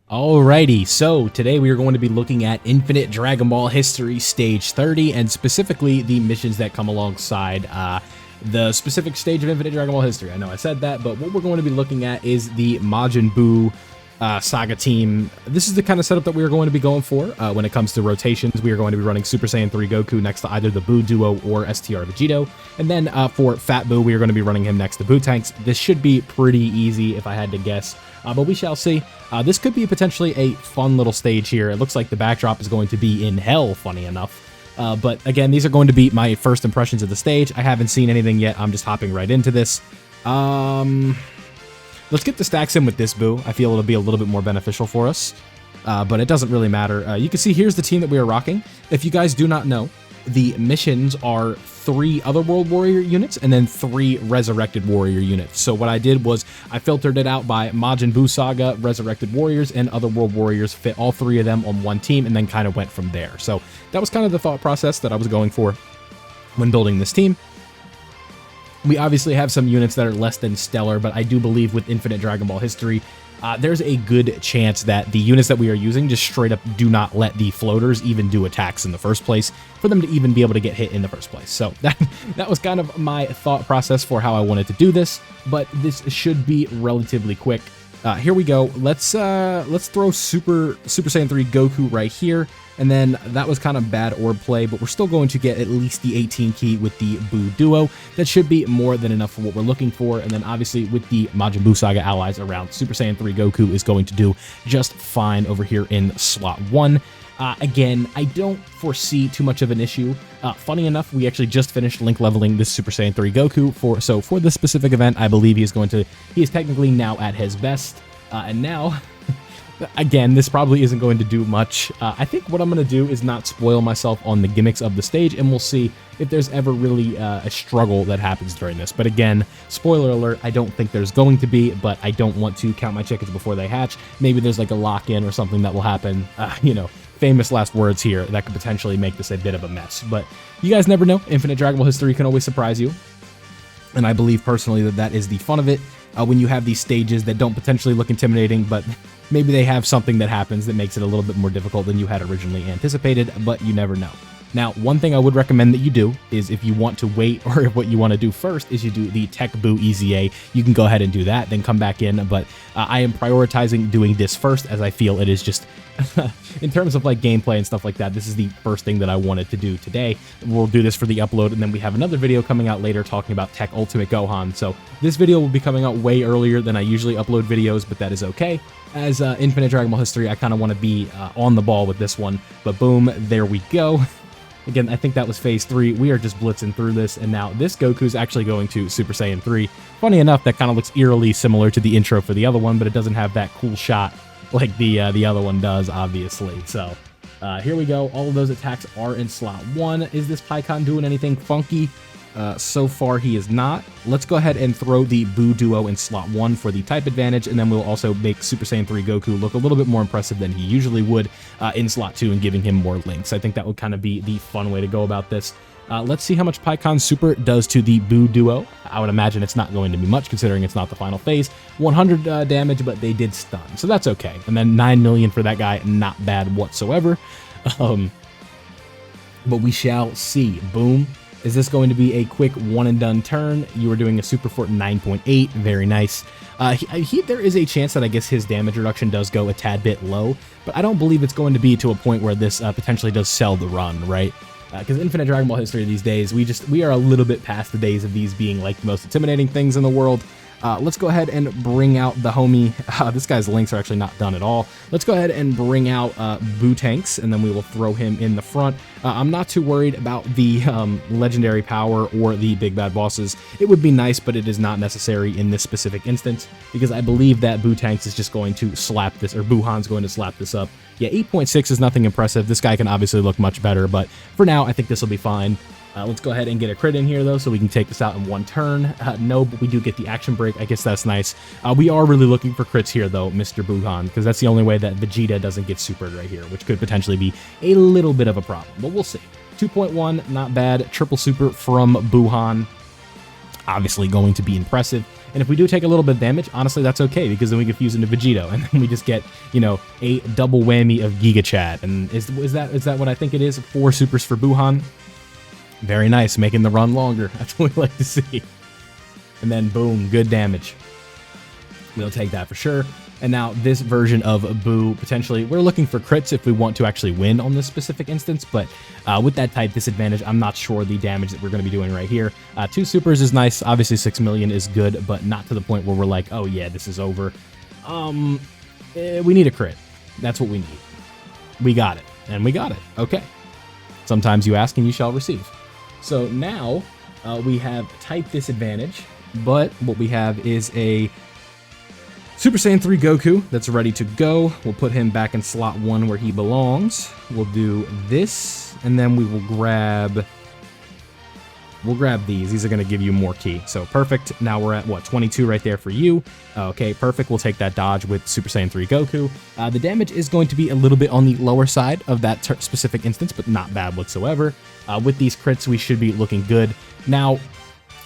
Alrighty, so today we are going to be looking at Infinite Dragon Ball History Stage 30, and specifically the missions that come alongside the specific stage of Infinite Dragon Ball History. I know I said that, but what we're going to be looking at is the Majin Buu Saga team. This is the kind of setup that we are going to be going for when it comes to rotations. We are going to be running Super Saiyan 3 Goku next to either the Buu Duo or STR Vegito, and then for Fat Buu, we are going to be running him next to Buu-Tanks. This should be pretty easy if I had to guess, but we shall see. This could be potentially a fun little stage here. It looks like the backdrop is going to be in hell, funny enough. But again, these are going to be my first impressions of the stage. I haven't seen anything yet. I'm just hopping right into this. Let's get the stacks in with this Buu. I feel it'll be a little bit more beneficial for us, but it doesn't really matter. You can see here's the team that we are rocking. If you guys do not know, the missions are 3 Otherworld Warrior units and then 3 Resurrected Warrior units. So what I did was I filtered it out by Majin Buu Saga, Resurrected Warriors, and Otherworld Warriors, fit all 3 of them on one team, and then kind of went from there. So that was kind of the thought process that I was going for when building this team. We obviously have some units that are less than stellar, but I do believe with Infinite Dragon Ball History, there's a good chance that the units that we are using just straight up do not let the floaters even do attacks in the first place for them to even be able to get hit in the first place. So that was kind of my thought process for how I wanted to do this, but this should be relatively quick. Here we go. Let's throw Super Saiyan 3 Goku right here, and then that was kind of bad orb play, but we're still going to get at least the 18 key with the Buu Duo. That should be more than enough for what we're looking for, and then obviously with the Majin Buu Saga allies around, Super Saiyan 3 Goku is going to do just fine over here in slot 1. Again, I don't foresee too much of an issue. Funny enough, we actually just finished link leveling this Super Saiyan 3 Goku for this specific event. I believe he is technically now at his best, and now, again, this probably isn't going to do much. I think what I'm going to do is not spoil myself on the gimmicks of the stage, and we'll see if there's ever really a struggle that happens during this. But again, spoiler alert, I don't think there's going to be, but I don't want to count my chickens before they hatch. Maybe there's like a lock-in or something that will happen, famous last words here that could potentially make this a bit of a mess. But you guys never know. Infinite Dragon Ball History can always surprise you. And I believe personally that that is the fun of it, when you have these stages that don't potentially look intimidating, but maybe they have something that happens that makes it a little bit more difficult than you had originally anticipated, but you never know. Now, one thing I would recommend that you do is if you want to wait, or if what you want to do first is you do the Tech Buu EZA, you can go ahead and do that, then come back in, but I am prioritizing doing this first, as I feel it is just, in terms of like gameplay and stuff like that, this is the first thing that I wanted to do today. We'll do this for the upload, and then we have another video coming out later talking about Tech Ultimate Gohan, so this video will be coming out way earlier than I usually upload videos, but that is okay. As Infinite Dragon Ball History, I kind of want to be on the ball with this one, but boom, there we go. Again, I think that was phase 3. We are just blitzing through this, and now this Goku's actually going to Super Saiyan 3. Funny enough, that kind of looks eerily similar to the intro for the other one, but it doesn't have that cool shot like the other one does, obviously. So here we go. All of those attacks are in slot 1. Is this Pikkon doing anything funky? So far, he is not. Let's go ahead and throw the Buu Duo in slot 1 for the type advantage, and then we'll also make Super Saiyan 3 Goku look a little bit more impressive than he usually would in slot 2 and giving him more links. I think that would kind of be the fun way to go about this. Let's see how much Pikkon Super does to the Buu Duo. I would imagine it's not going to be much, considering it's not the final phase. 100 damage, but they did stun, so that's okay. And then 9 million for that guy, not bad whatsoever. But we shall see. Boom. Is this going to be a quick one-and-done turn? You are doing a Super Fort 9.8. Very nice. There is a chance that I guess his damage reduction does go a tad bit low, but I don't believe it's going to be to a point where this potentially does sell the run, right? Because Infinite Dragon Ball History these days, we are a little bit past the days of these being like the most intimidating things in the world. Let's go ahead and bring out the homie. This guy's links are actually not done at all. Let's go ahead and bring out Buu-Tanks, and then we will throw him in the front. I'm not too worried about the legendary power or the big bad bosses. It would be nice, but it is not necessary in this specific instance, because I believe that Buu-Tanks is just going to slap this, or Buhan's going to slap this up. Yeah, 8.6 is nothing impressive. This guy can obviously look much better, but for now, I think this will be fine. Let's go ahead and get a crit in here, though, so we can take this out in one turn. No, but we do get the action break. I guess that's nice. We are really looking for crits here, though, Mr. Buhan, because that's the only way that Vegeta doesn't get supered right here, which could potentially be a little bit of a problem, but we'll see. 2.1, not bad. Triple super from Buhan. Obviously going to be impressive. And if we do take a little bit of damage, honestly, that's okay, because then we get fused into Vegito, and then we just get, you know, a double whammy of Giga Chad. And is that what I think it is? 4 supers for Buhan. Very nice, making the run longer. That's what we like to see. And then boom, good damage. We'll take that for sure. And now this version of Boo, potentially, we're looking for crits if we want to actually win on this specific instance, but with that type disadvantage, I'm not sure the damage that we're going to be doing right here. 2 supers is nice. Obviously, 6 million is good, but not to the point where we're like, oh yeah, this is over. We need a crit. That's what we need. We got it, and we got it. Okay. Sometimes you ask and you shall receive. So now we have type disadvantage, but what we have is a Super Saiyan 3 Goku that's ready to go. We'll put him back in slot 1 where he belongs. We'll do this, and then we will grab these. These are going to give you more ki. So perfect. Now we're at, what, 22 right there for you. Okay, perfect. We'll take that dodge with Super Saiyan 3 Goku. The damage is going to be a little bit on the lower side of that specific instance, but not bad whatsoever. With these crits, we should be looking good. Now,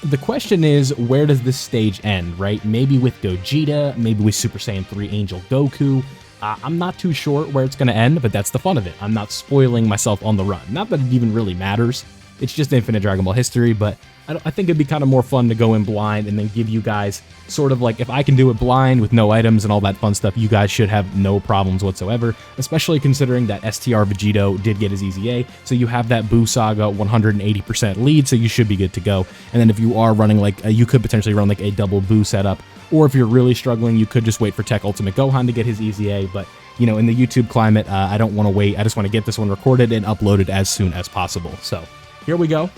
the question is, where does this stage end, right? Maybe with Gogeta, maybe with Super Saiyan 3 Angel Goku. I'm not too sure where it's going to end, but that's the fun of it. I'm not spoiling myself on the run. Not that it even really matters. It's just infinite Dragon Ball history, but I think it'd be kind of more fun to go in blind and then give you guys sort of like, if I can do it blind with no items and all that fun stuff, you guys should have no problems whatsoever, especially considering that STR Vegito did get his EZA, so you have that Buu Saga 180% lead, so you should be good to go. And then if you are running like, you could potentially run like a double Buu setup, or if you're really struggling, you could just wait for Tech Ultimate Gohan to get his EZA, but you know, in the YouTube climate, I don't want to wait. I just want to get this one recorded and uploaded as soon as possible. So here we go.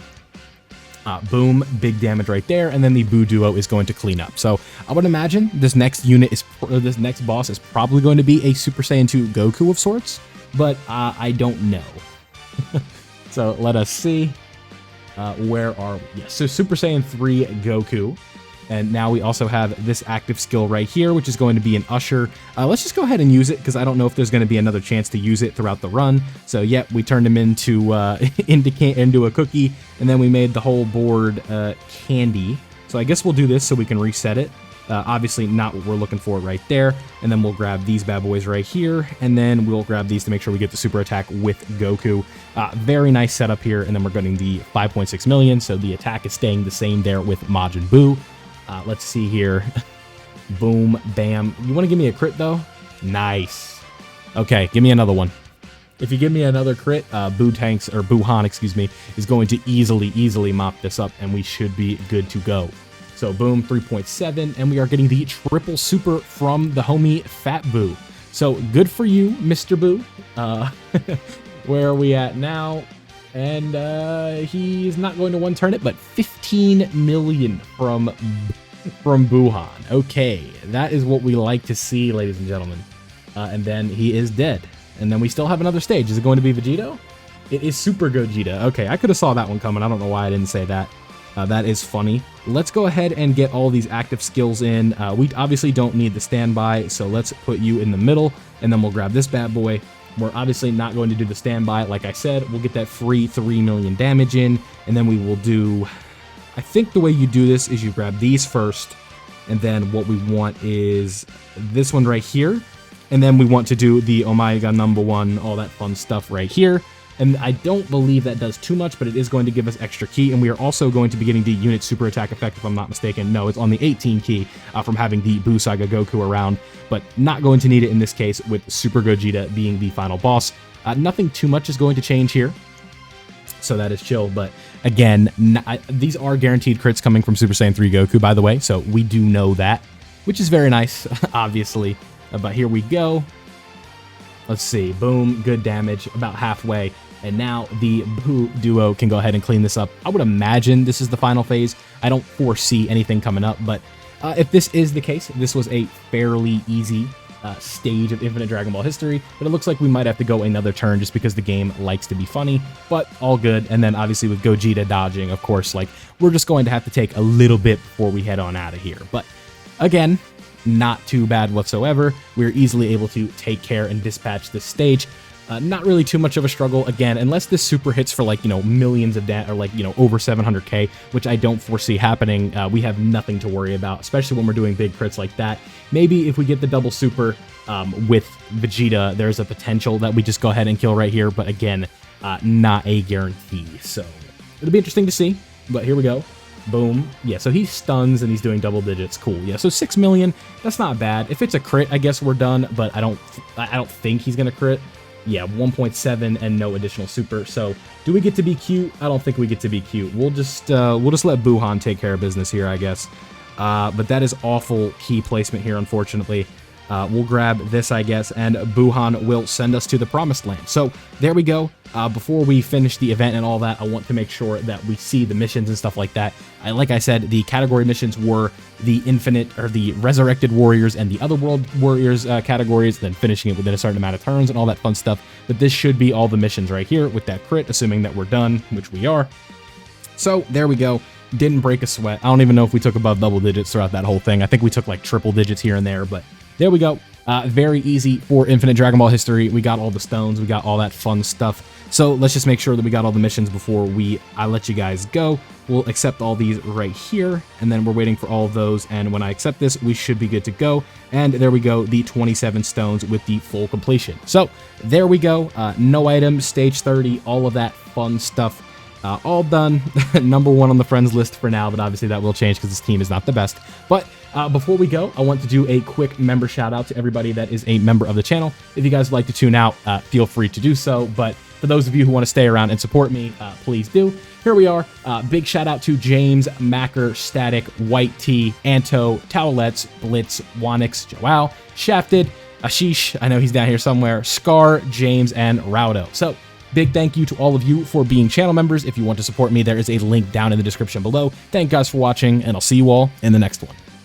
Boom, big damage right there, and then the Buu duo is going to clean up. So I would imagine this next this next boss is probably going to be a Super Saiyan 2 Goku of sorts, but I don't know. So let us see. Where are we? Yes, so Super Saiyan 3 Goku. And now we also have this active skill right here, which is going to be an Usher. Let's just go ahead and use it, because I don't know if there's going to be another chance to use it throughout the run. So, yeah, we turned him into into a cookie, and then we made the whole board candy. So I guess we'll do this so we can reset it. Obviously not what we're looking for right there. And then we'll grab these bad boys right here, and then we'll grab these to make sure we get the super attack with Goku. Very nice setup here, and then we're getting the 5.6 million, so the attack is staying the same there with Majin Buu. Let's see here. Boom, bam. You want to give me a crit, though? Nice. Okay, give me another one. If you give me another crit, Buhan, excuse me, is going to easily mop this up, and we should be good to go. So, boom, 3.7, and we are getting the triple super from the homie Fat Buu. So, good for you, Mr. Buu. Where are we at now? And he's not going to one turn it, but 15 million from Buhan. Okay, that is what we like to see, ladies and gentlemen. And then he is dead. And then we still have another stage. Is it going to be Vegito? It is Super Gogeta. Okay, I could have saw that one coming. I don't know why I didn't say that. That is funny. Let's go ahead and get all these active skills in. We obviously don't need the standby, so let's put you in the middle, and then we'll grab this bad boy. We're obviously not going to do the standby. Like I said, we'll get that free 3 million damage in, and then we will do... I think the way you do this is you grab these first, and then what we want is this one right here, and then we want to do the Omega #1, all that fun stuff right here. And I don't believe that does too much, but it is going to give us extra ki, and we are also going to be getting the unit super attack effect, if I'm not mistaken. No, it's on the 18 ki from having the Buu Saga Goku around, but not going to need it in this case with Super Gogeta being the final boss. Nothing too much is going to change here, so that is chill, but again, these are guaranteed crits coming from Super Saiyan 3 Goku, by the way, so we do know that, which is very nice, obviously. But here we go. Let's see, boom, good damage, about halfway. And now the Buu duo can go ahead and clean this up. I would imagine this is the final phase. I don't foresee anything coming up, but if this is the case, this was a fairly easy stage of Infinite Dragon Ball history, but it looks like we might have to go another turn just because the game likes to be funny, but all good. And then obviously with Gogeta dodging, of course, like, we're just going to have to take a little bit before we head on out of here. But again, not too bad whatsoever. We're easily able to take care and dispatch this stage. Not really too much of a struggle, again, unless this super hits for like, millions of or like, over 700k, which I don't foresee happening. We have nothing to worry about, especially when we're doing big crits like that. Maybe if we get the double super with Vegeta, there's a potential that we just go ahead and kill right here, but again, not a guarantee. So it'll be interesting to see, but here we go. Boom. Yeah, so he stuns and he's doing double digits. Cool. Yeah, so 6 million, that's not bad. If it's a crit, I guess we're done, but I don't think he's gonna crit. Yeah, 1.7 and no additional super. So do we get to be cute? I don't think we get to be cute. We'll just let Buhan take care of business here, I guess. But that is awful key placement here, unfortunately. We'll grab this, I guess, and Buhan will send us to the promised land. So there we go. Before we finish the event and all that, I want to make sure that we see the missions and stuff like that. Like I said, the category missions were the infinite or the resurrected warriors and the other world warriors categories, then finishing it within a certain amount of turns and all that fun stuff. But this should be all the missions right here with that crit, assuming that we're done, which we are. So there we go. Didn't break a sweat. I don't even know if we took above double digits throughout that whole thing. I think we took like triple digits here and there, but there we go. Very easy for Infinite Dragon Ball history. We got all the stones. We got all that fun stuff. So let's just make sure that we got all the missions before I let you guys go. We'll accept all these right here, and then we're waiting for all of those. And when I accept this, we should be good to go. And there we go, the 27 stones with the full completion. So there we go. No items, stage 30, all of that fun stuff. All done. Number 1 on the friends list for now, but obviously that will change because this team is not the best. But before we go, I want to do a quick member shout out to everybody that is a member of the channel. If you guys would like to tune out, feel free to do so. But for those of you who want to stay around and support me, please do. Here we are. Big shout out to James, Macker, Static, White T, Anto, Towelettes, Blitz, Wanix, Joao, Shafted, Ashish, I know he's down here somewhere, Scar, James, and Raudo. So big thank you to all of you for being channel members. If you want to support me, there is a link down in the description below. Thank you guys for watching, and I'll see you all in the next one.